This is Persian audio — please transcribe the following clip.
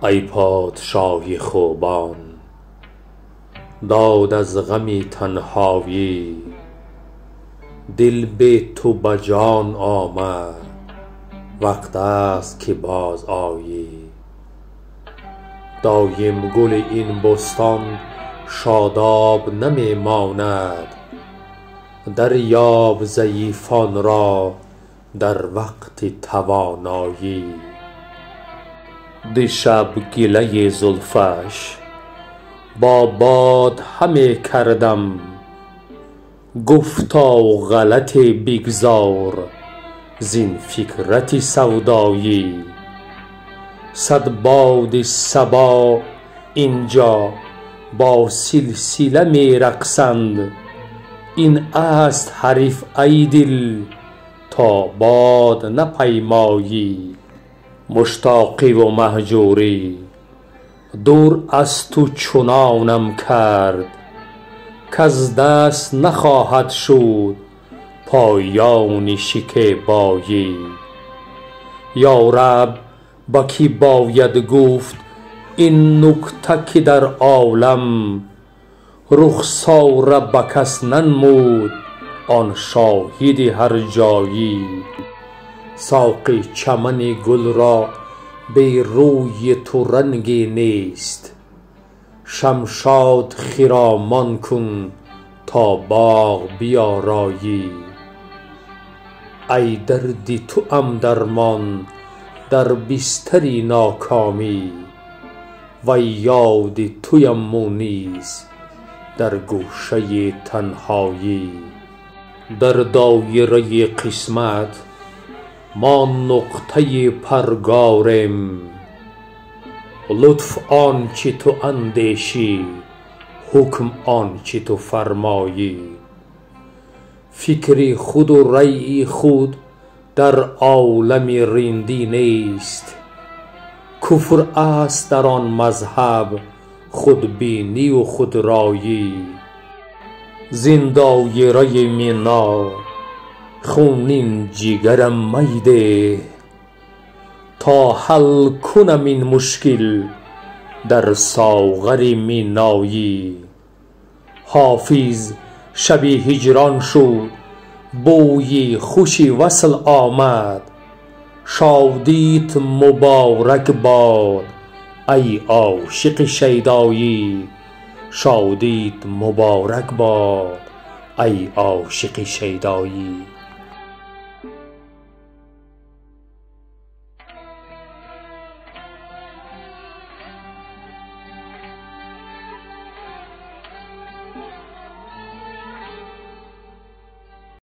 ای پادشاه خوبان، داد از غم تنهایی دل به تو به جان آمد، وقت است که باز آیی. دایم گل این بستان شاداب نمی ماند، دریاب ضعیفان را در وقت توانایی. دیشب گله زلفش با باد همی کردم، گفتا غلط بگذار زین فکرت سودایی. صد باد صبا اینجا با سلسله می رقصند، این است حریف ای دل تا باد نپیمایی. مشتاقی و مهجوری دور از تو چنانم کرد، کز دست نخواهد شد پایان شکیبایی. یا رب با کی باید گفت این نکته که در عالم رخسار به کس ننمود آن شاهد هر جایی. ساقی چمن گل را به روی تو رنگی نیست، شمشاد خرامان کن تا باغ بیارایی. ای درد توام درمان در بستر ناکامی، و یاد تویم مونس در گوشه تنهایی. در دایره قسمت ما نقطه پرگاریم، لطف آنچه تو اندیشی حکم آنچه تو فرمایی. فکر خود و رأی خود در عالم رندی نیست، کفر است در آن مذهب خودبینی و خودرایی. زین دایره مینا خونین جگرم میده، تا حل کنم این مشکل در ساغر مینایی. حافظ شب هجران شد بوی خوش وصل آمد، شادیت مبارک باد ای عاشق شیدایی. شادیت مبارک باد ای عاشق شیدایی.